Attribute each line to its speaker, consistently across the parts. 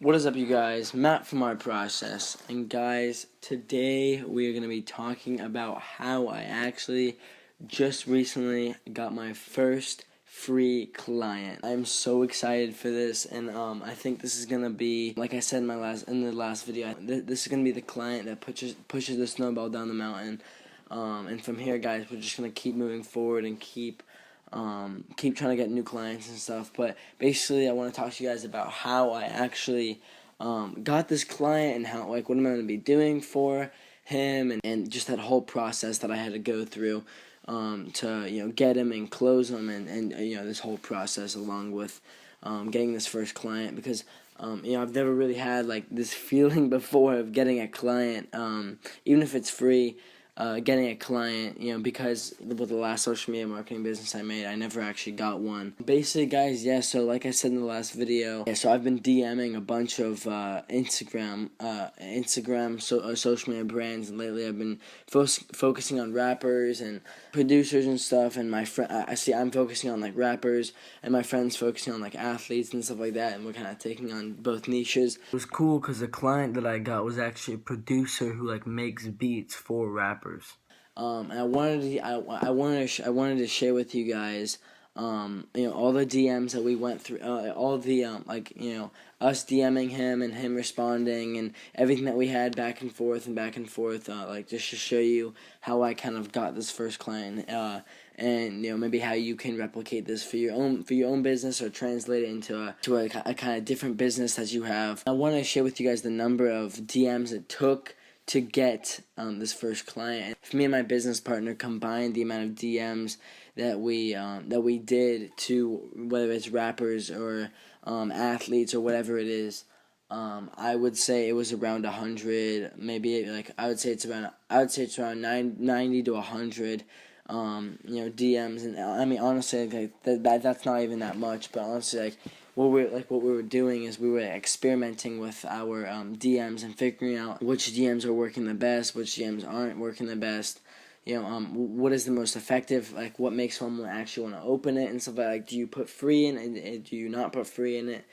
Speaker 1: What is up, you guys? Matt from our process. And guys, today we are going to be talking about how I actually just recently got my first free client. I'm so excited for this, and I think this is going to be, like I said in the last video, this is going to be the client that pushes the snowball down the mountain. And from here, guys, we're just going to keep moving forward and keep trying to get new clients and stuff. But basically, I want to talk to you guys about how I actually got this client and how, like, what am I going to be doing for him, and just that whole process that I had to go through to get him and close him, and this whole process along with getting this first client, because I've never really had like this feeling before of getting a client, even if it's free. Getting a client, because with the last social media marketing business I made, I never actually got one. Basically, guys, so like I said in the last video, so I've been DMing a bunch of Instagram social media brands, and lately I've been focusing on rappers and producers and stuff, and I'm focusing on like rappers, and my friend's focusing on like athletes and stuff like that, and we're kind of taking on both niches. It was cool because the client that I got was actually a producer who like makes beats for rappers. And I wanted to share with you guys, all the DMs that we went through, all the us DMing him and him responding, and everything that we had back and forth, like just to show you how I kind of got this first client, and maybe how you can replicate this for your own business, or translate it into a kind of different business that you have. I want to share with you guys the number of DMs it took to get this first client. If me and my business partner combined the amount of DMs that we did to, whether it's rappers or athletes or whatever it is, I would say it was around 100. Maybe I would say it's around 90 to 100. DMs, and I mean, honestly, that's not even that much. But honestly, what we were doing is we were experimenting with our DMs and figuring out which DMs are working the best, which DMs aren't working the best. What is the most effective? Like, what makes someone actually want to open it and stuff like. Do you put free in, and do you not put free in it?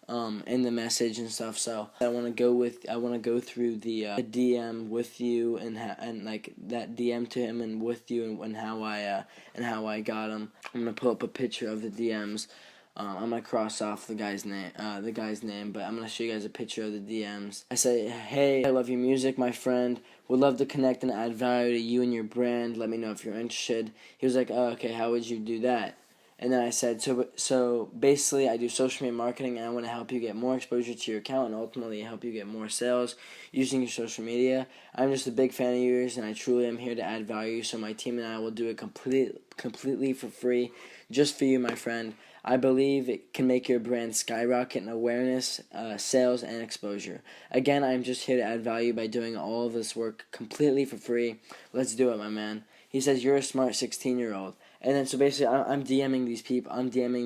Speaker 1: In the message and stuff. So I want to go through the DM with you, and like that DM to him and with you, and how I got him. I'm gonna pull up a picture of the DMs. I'm gonna cross off the guy's name, but I'm gonna show you guys a picture of the DMs. I say, "Hey, I love your music, my friend. Would love to connect and add value to you and your brand. Let me know if you're interested." He was like, "Oh, okay. How would you do that?" And then I said, so basically I do social media marketing, and I want to help you get more exposure to your account, and ultimately help you get more sales using your social media. I'm just a big fan of yours, and I truly am here to add value, so my team and I will do it completely for free, just for you, my friend. I believe it can make your brand skyrocket in awareness, sales, and exposure. Again, I'm just here to add value by doing all of this work completely for free. Let's do it, my man. He says, "You're a smart 16-year-old. And then so basically, I'm DMing these people. I'm DMing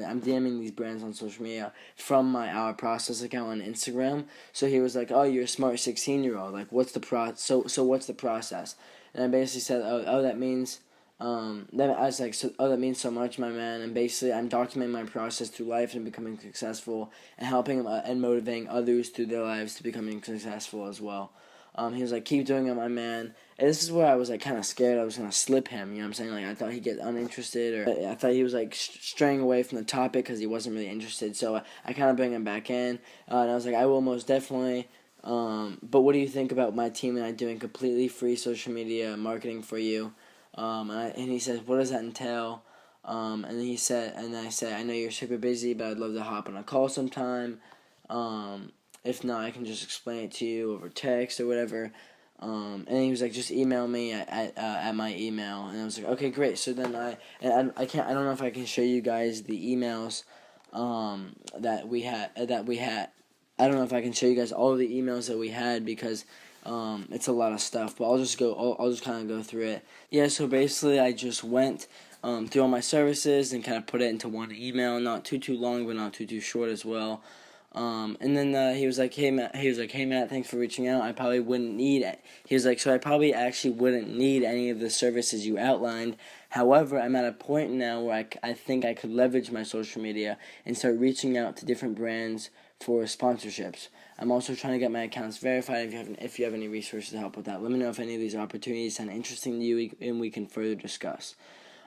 Speaker 1: I'm DMing these brands on social media from our process account on Instagram. So he was like, "Oh, you're a smart 16-year-old. Like, what's the So what's the process?" And I basically said, "Oh, that means." Then I was like, that means so much, my man. And basically, I'm documenting my process through life and becoming successful, and helping and motivating others through their lives to becoming successful as well. He was like, "Keep doing it, my man." And this is where I was like kind of scared I was gonna slip him. You know what I'm saying? Like, I thought he'd get uninterested, or I thought he was like straying away from the topic because he wasn't really interested. So I kind of bring him back in, and I was like, "I will most definitely. But what do you think about my team and I doing completely free social media marketing for you?" And he says, "What does that entail?" And then I said, "I know you're super busy, but I'd love to hop on a call sometime. If not, I can just explain it to you over text or whatever." And he was like, "Just email me at my email." And I was like, "Okay, great." So then I don't know if I can show you guys the emails that we had. I don't know if I can show you guys all of the emails that we had, because it's a lot of stuff. But I'll just kind of go through it. Yeah. So basically, I just went through all my services and kind of put it into one email. Not too long, but not too short as well. And then he was like, "Hey Matt," "Thanks for reaching out. I probably wouldn't need it." He was like, "So I probably actually wouldn't need any of the services you outlined. However, I'm at a point now where I think I could leverage my social media and start reaching out to different brands for sponsorships. I'm also trying to get my accounts verified. If you have any resources to help with that, let me know if any of these opportunities sound interesting to you, and we can further discuss."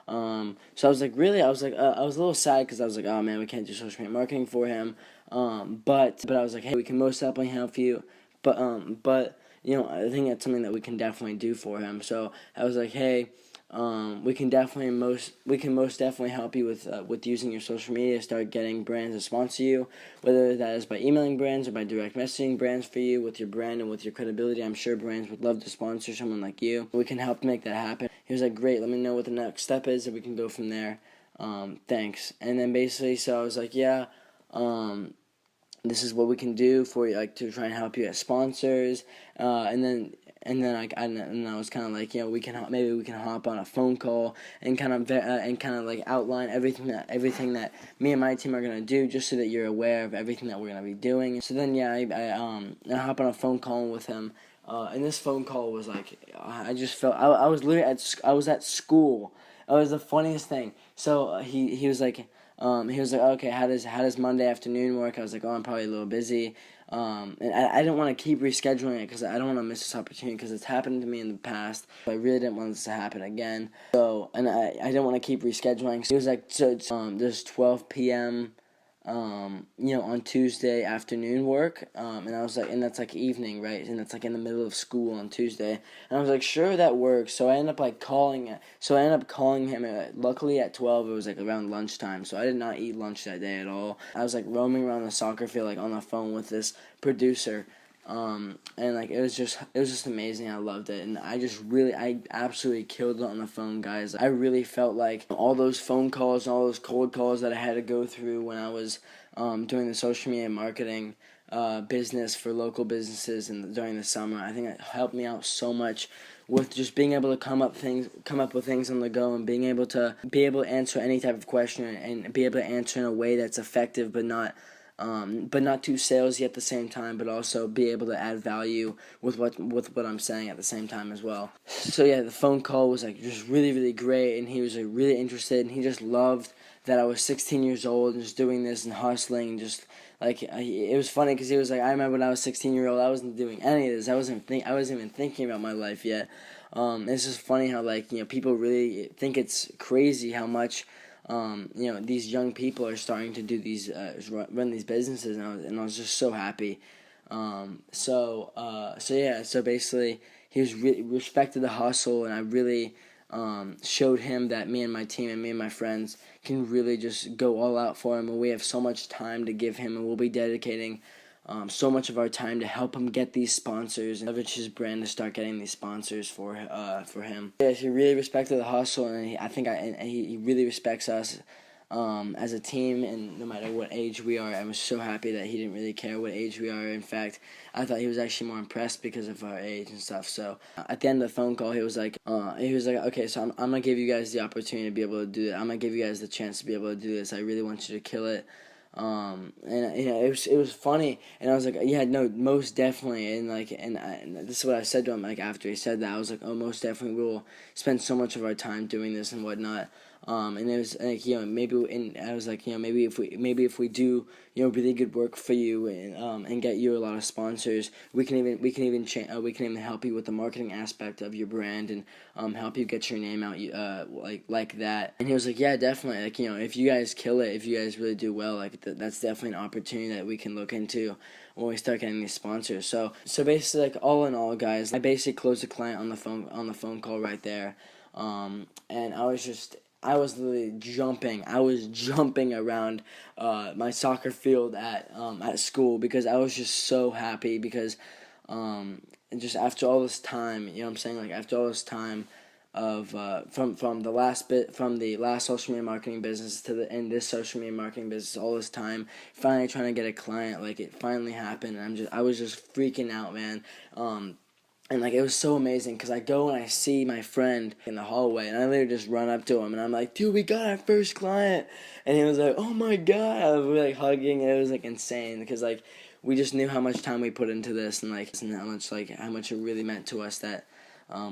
Speaker 1: So I was like, really? I was a little sad because I was like, oh man, we can't do social media marketing for him. But I was like, hey, we can most definitely help you. But I think that's something that we can definitely do for him. So I was like, hey, we can most definitely help you with using your social media to start getting brands to sponsor you, whether that is by emailing brands or by direct messaging brands for you with your brand and with your credibility. I'm sure brands would love to sponsor someone like you. We can help make that happen. He was like, great, let me know what the next step is and we can go from there. Thanks. And then basically, so I was like, yeah, this is what we can do for you, like to try and help you as sponsors. And then I was kind of like, maybe we can hop on a phone call and kind of like outline everything that me and my team are gonna do, just so that you're aware of everything that we're gonna be doing. So then I hop on a phone call with him. And this phone call was like, I just felt I was literally I was at school. It was the funniest thing. So he was like, okay, how does Monday afternoon work? I was like, oh, I'm probably a little busy. And I didn't want to keep rescheduling it because I don't want to miss this opportunity because it's happened to me in the past. I really didn't want this to happen again. So, and I didn't want to keep rescheduling. So he was like, there's 12 p.m. On Tuesday afternoon work, and I was like, and that's like evening, right, and that's like in the middle of school on Tuesday, and I was like, sure, that works. So I ended up calling him. Luckily at 12, it was like around lunchtime, so I did not eat lunch that day at all. I was like roaming around the soccer field, like on the phone with this producer. And like it was just amazing. I loved it, and I absolutely killed it on the phone, guys. I really felt like all those phone calls and all those cold calls that I had to go through when I was doing the social media marketing business for local businesses and during the summer. I think it helped me out so much with just being able to come up with things on the go, and being able to answer any type of question and be able to answer in a way that's effective but not too salesy at the same time, but also be able to add value with what I'm saying at the same time as well. So yeah, the phone call was like just really, really great, and he was like really interested, and he just loved that I was 16 years old and just doing this and hustling, and just like it was funny because he was like, I remember when I was 16-year-old, I wasn't doing any of this. I wasn't even thinking about my life yet. It's just funny how people really think it's crazy how much these young people are starting to do these run these businesses, and I was just so happy. So basically, he was really respected the hustle, and I really showed him that me and my team and me and my friends can really just go all out for him, and we have so much time to give him, and we'll be dedicating so much of our time to help him get these sponsors and leverage his brand to start getting these sponsors for him. Yeah, he really respected the hustle, and he really respects us as a team, and no matter what age we are. I was so happy that he didn't really care what age we are. In fact, I thought he was actually more impressed because of our age and stuff. So at the end of the phone call, he was like, okay, so I'm gonna give you guys the opportunity to be able to do it. I'm gonna give you guys the chance to be able to do this. I really want you to kill it. And it was funny, and I was like, yeah, no, most definitely, and this is what I said to him, like, after he said that. I was like, oh, most definitely, we will spend so much of our time doing this and whatnot. And it was like, and I was like, maybe if we do, really good work for you, and get you a lot of sponsors, we can even help you with the marketing aspect of your brand, and help you get your name out, like that. And he was like, yeah, definitely, like, if you guys kill it, if you guys really do well, like, that's definitely an opportunity that we can look into when we start getting these sponsors. So basically, like, all in all, guys, I basically closed the client on the phone call right there. And I was literally jumping. I was jumping around my soccer field at school, because I was just so happy, because just after all this time, what I'm saying, like, after all this time of from the last social media marketing business to this social media marketing business, all this time finally trying to get a client, like, it finally happened, and I was just freaking out, man. And like it was so amazing because I go and I see my friend in the hallway, and I literally just run up to him and I'm like, "Dude, we got our first client!" And he was like, "Oh my god!" We were like hugging. It was like insane because like we just knew how much time we put into this, and like and how much it really meant to us that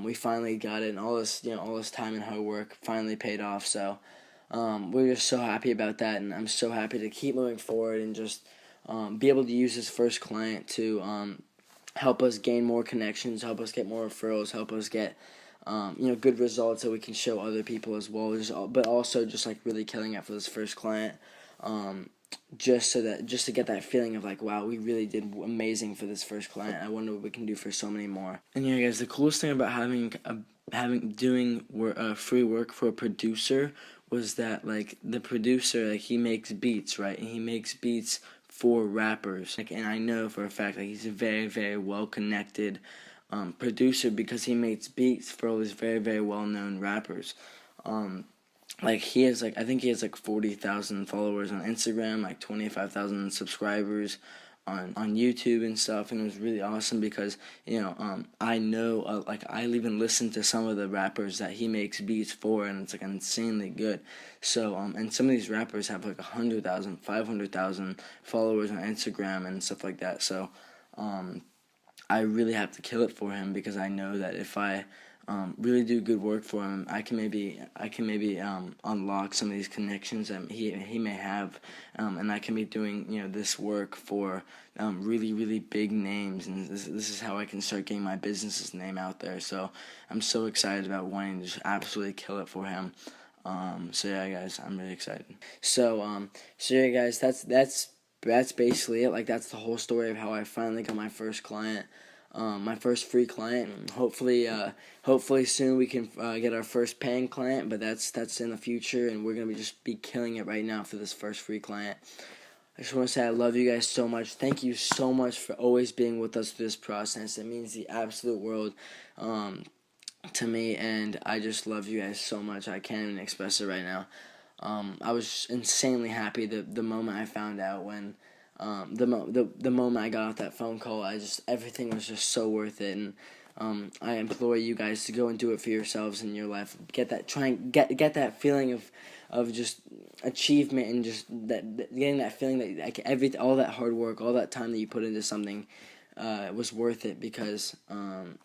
Speaker 1: we finally got it, and all this time and hard work finally paid off. So we're just so happy about that, and I'm so happy to keep moving forward and just be able to use this first client to help us gain more connections, help us get more referrals, help us get good results that we can show other people as well. But also just like really killing it for this first client, just to get that feeling of like, wow, we really did amazing for this first client. I wonder what we can do for so many more. And yeah, guys, the coolest thing about doing free work for a producer was that like the producer, like he makes beats, right? And he makes beats for rappers. Like, and I know for a fact like he's a very, very well connected producer because he makes beats for all these very, very well known rappers. Like he has I think he has like 40,000 followers on Instagram, like 25,000 subscribers on YouTube and stuff, and it was really awesome because I know like I even listen to some of the rappers that he makes beats for, and it's like insanely good. So and some of these rappers have like 100,000, 500,000 followers on Instagram and stuff like that. So I really have to kill it for him because I know that if I really do good work for him, I can maybe unlock some of these connections that he may have, and I can be doing this work for really, really big names, and this is how I can start getting my business's name out there. So I'm so excited about wanting to just absolutely kill it for him. So yeah, guys, I'm really excited. So yeah, guys, that's basically it. Like that's the whole story of how I finally got my first client. My first free client, and hopefully soon we can get our first paying client, but that's in the future, and we're gonna just be killing it right now for this first free client. I just want to say I love you guys so much. Thank you so much for always being with us through this process. It means the absolute world to me, and I just love you guys so much. I can't even express it right now. I was insanely happy the moment I found out when the moment I got off that phone call. Everything was just so worth it, and I implore you guys to go and do it for yourselves in your life. Try and get that feeling of just achievement, and just getting that feeling that like all that hard work, all that time that you put into something was worth it, because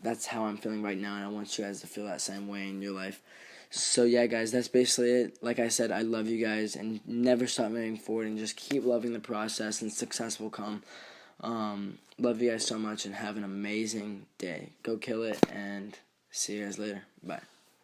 Speaker 1: that's how I'm feeling right now, and I want you guys to feel that same way in your life. So yeah, guys, that's basically it. Like I said, I love you guys, and never stop moving forward, and just keep loving the process, and success will come. Love you guys so much, and have an amazing day. Go kill it, and see you guys later. Bye.